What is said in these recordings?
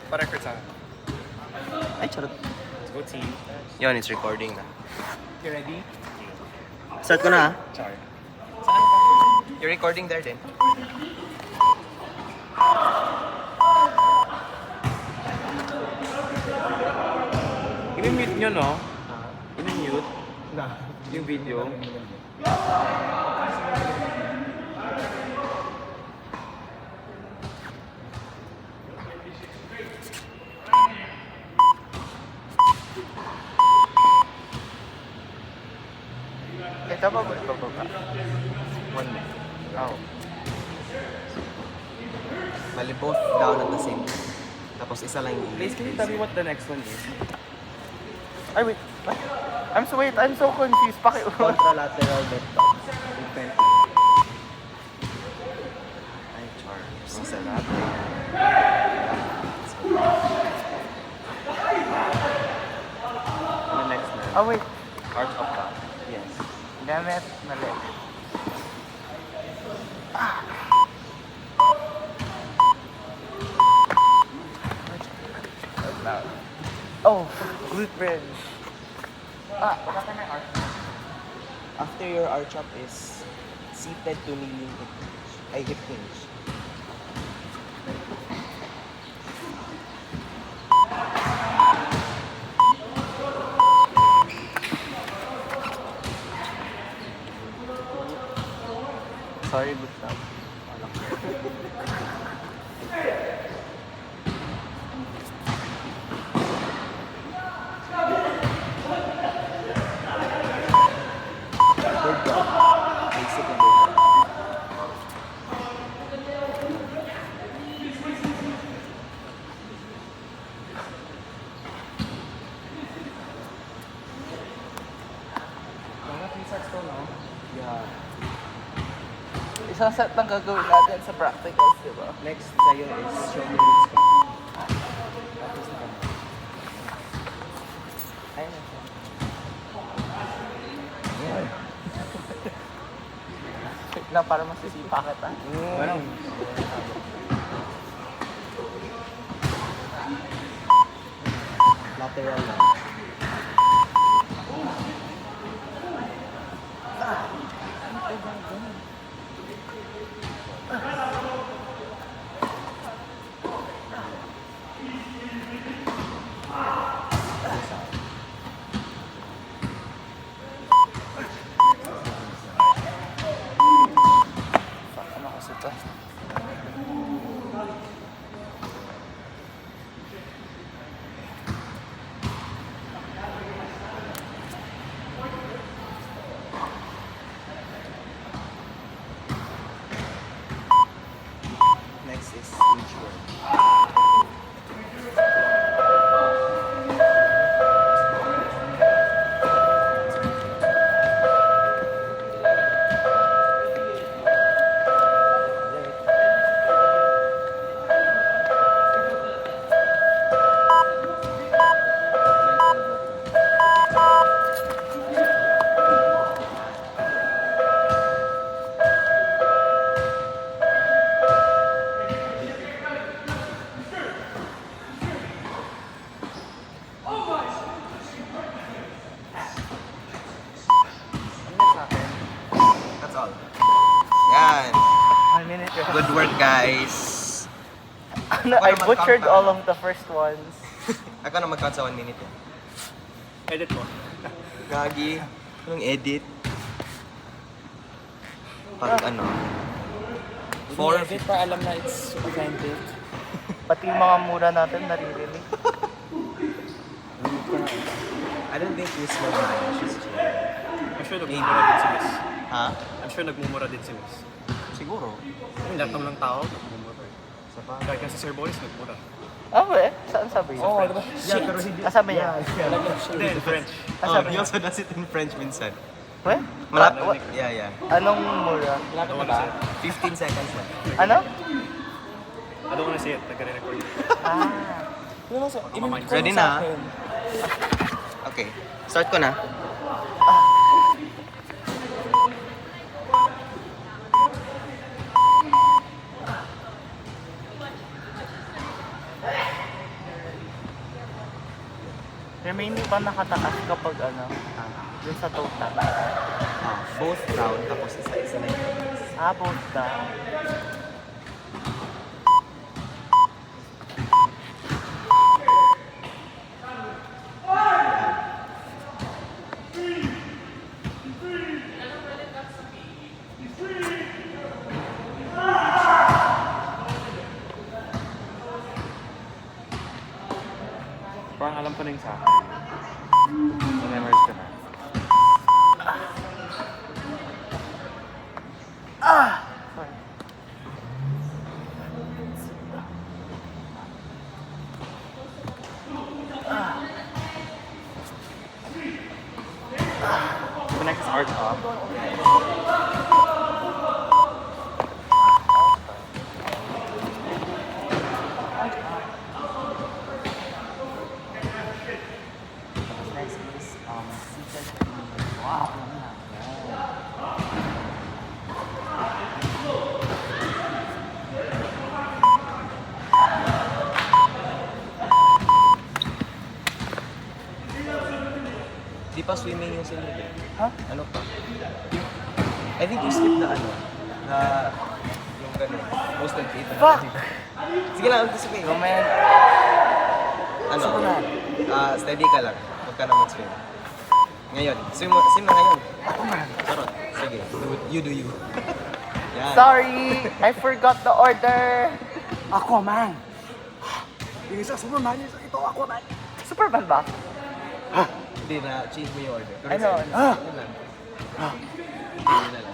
Pa-record sa akin. Ay, charot. Let's go team. Yun, it's recording na. You ready? Start ko na, ha? Char. You're recording there din. I-mute nyo, no? I-mute. Yung video. Ito pa ba? Ito pa ba? One minute. Oh. Bali, both down at the same time. Tapos isa lang yung Please, can you tell me what the next one is? Ay, wait. What? I'm so confused. Contralateral depth. Ay, Charles. Isa natin. Ano next na? Oh, wait. Arch of Back. Yes. Damn it. Mali. Oh, glute bridge. Baka ka na arch. After your arch up is seated to kneeling hip hinge. Ay, hip hinge. Sorry, Gustav. Bird dog. Basic and bird dog. Mga 3 sets to, no? Yeah. Isang set lang gagawin natin sa practicals, di ba? Next sa'yo is shoulder width squat. Tapos na kami. Ayun na siya. Yeah. Wait lang para masisipa kita. Ano? Lateral lang. Fuck, ano kasi to? Next is inchworm. That's all. Yan. 1 minute yun. Good work, guys. Ano, I butchered all of the first ones. Ako na mag-count sa 1 minute yan. Edit mo. Gagi. Anong edit? Pag ano? Edit para alam na it's authentic. Pati yung mga mura natin naririnig. I don't think Miss will manage. She's chill. I'm sure nagmumura din si Miss. Ha? I'm sure nagmumura din si Miss. Siguro. Lahat ng tao, nagmumura. Sa pa? Kahit nga si Sir Boris, nagmura. Ah, eh? Saan sabi niya? Oo, diba? Yeah, pero hindi. Kasabi niya? Hindi, in French. Ah, Oh, sabi he niya? also does it in French minsan. Weh? Malapit. What? Yeah, yeah. Anong mura? Malapit na ba? 15 seconds na. Ano? I don't wanna say it, nagre-record. Ah. Ready na? Okay. Start ko na. May menu ba nakataas kapag ano? Dun sa total? Both down, tapos isa-isa na yung Both down. Parang alam ko na yung sa akin. Na-memorize ko na. Sorry. The next is Arch Up. Tapos next is seated kneeling. Wow! Di pa swimming yung sunod eh. Ha? Ano pa? I think you skip na ano, na yung gano'n, posted date. Fuck! Sige lang, anticipate. Comment. Ano? Superman. Steady ka lang. Huwag ka na mag-swim. Ngayon. Swim na ngayon. Charot. Sige. You do you. Yan. Sorry! I forgot the order! Aquaman! Yung isa Superman, yung isa ito Aquaman! Superman ba? Hindi na, change mo yung order. Ano? Yun lang. Yun na lang.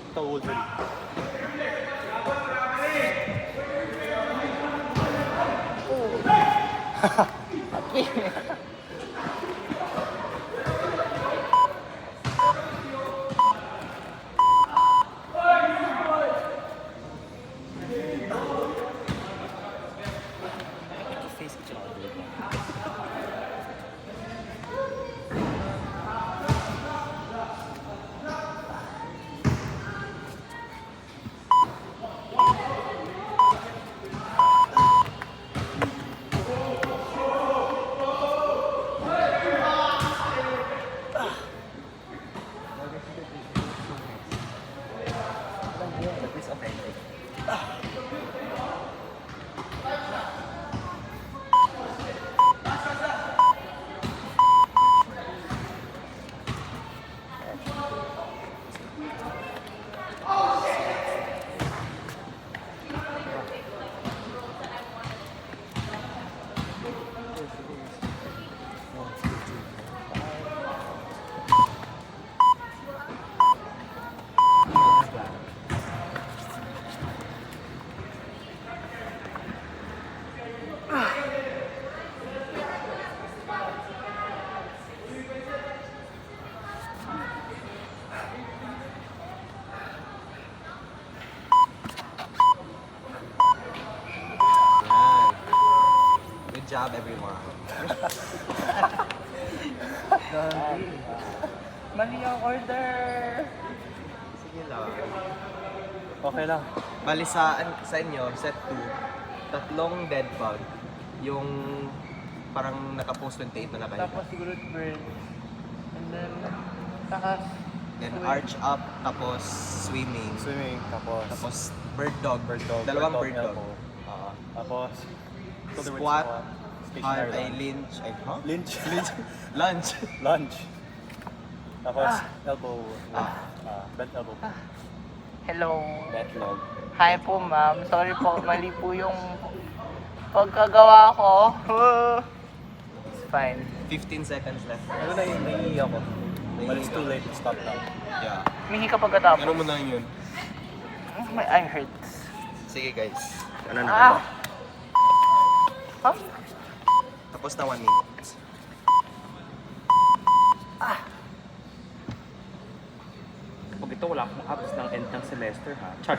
Ito Wolverine. Face each other. It's authentic. Yan. Good job, everyone. Mali ang order! Sige lang. Okay lang. Bali sa inyo, set 2, tatlong dead bug. Yung parang naka-post 28 na nakahiga. Tapos siguro bird. And then, takas. Then arch up, tapos swimming. Swimming, tapos Tapos bird dog. bird dog. Dalawang bird dog. elbow. Oo. Tapos, Squat, stationary ay lunge. lynch. Ay, huh? Lynch. Lunge. Lunge. Tapos, elbow. Ah. Bent elbow. Hello. Betlog. Hi po ma'am. Sorry po, mali po yung pagkagawa ko. It's fine. 15 seconds left. Ano na yung naiiyak ko? But it's too late to stop now. Yeah. Mihi ka pagkatapos. Ano mo na yun? My eye hurts. Sige guys. Ano na? Ah! Huh? Tapos na 1 minute. Pag ito, wala akong abs ng end ng semester, ha? Char.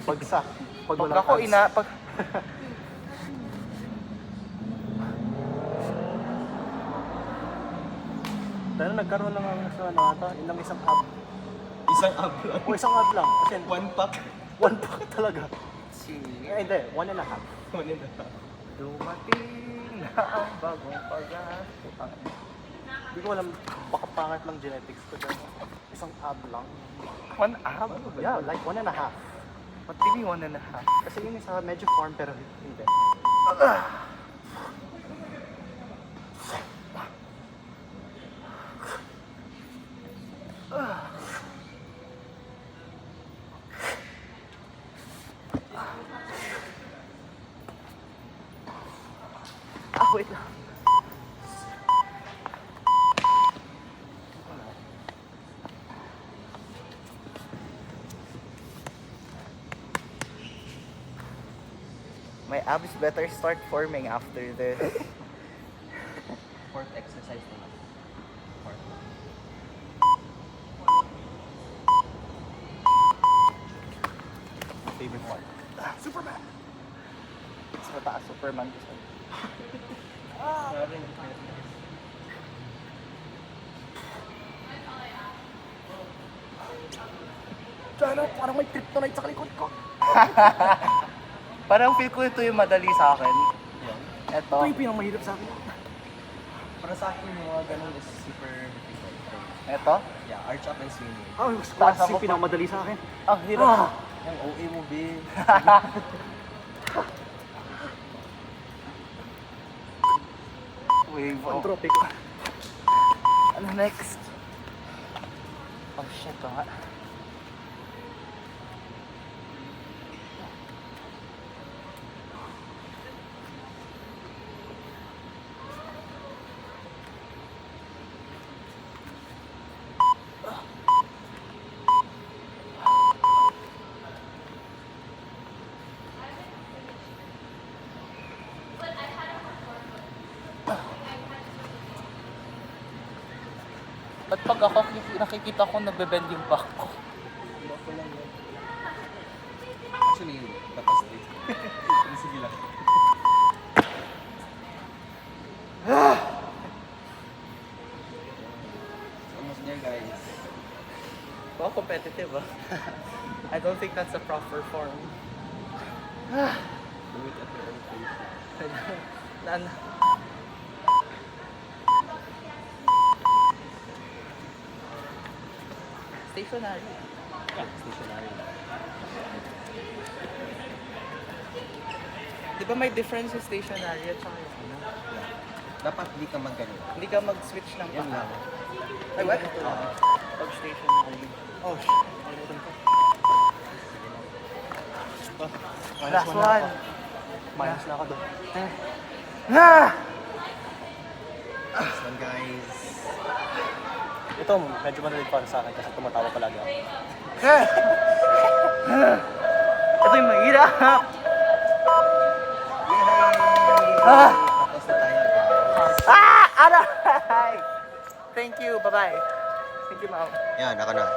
Bagsak. Pag ako pag Dahil nagkaroon lang ako sa ano ata, ilang isang ab. Isang up lang. O isang ab lang. Kasi 1 pack. 1 pa ka talaga. Si... Eh, hindi, 1 and a half. Dumating na ang bagong pag-asa. Hindi ko alam, baka pangit lang genetics ko dyan. Isang ab lang. 1 ab? Yeah, like 1 and a half. What do you mean 1 and a half? Kasi yung isa medyo form pero hindi. Ah, wait lang. My abs better start forming after this. Fourth exercise naman. Fourth. Favorite part. Superman! Mas mataas Superman ko sa'yo. Diyan, parang may kryptonite sa likod ko. Parang feel ko ito yung madali sa akin. Ito. Ito yung pinamahirap sa akin. Para sa akin, yung mga ganun is super difficult. Ito. Yeah, arch up and swinging. Oh, yung squats Taas ako yung pinakamadali sa akin. Ang hirap. Ah! Yung OA mo, B. Wave. Ang Oh. tropic. Ano next? Oh shit, ito nga. Ba't pag ako nakikita ko nagbe-bend yung back ko? Ako lang yun. Actually, dapat straight. Sige lang. Almost there, guys. Wow, competitive ah. I don't think that's a proper form. Do it at your own pace. Nan. Stationary. Stationary. Di ba may difference yung stationary at saka yung ano? Dapat di ka mag-ganun. Hindi ka mag-switch ng Yan lang. Ay, what? Pag stationary. Oh, shit. Nakalimutan ko. Last one. Minus na ako doon. Ah! Last one, guys. Ito, medyo madali para sa akin kasi tumatawa palagi ako. Ito yung mahirap. Yay! Ah! Tapos na tayo, guys. Ah! Aray! Thank you. Bye-bye. Thank you, ma'am. Yan, ako na.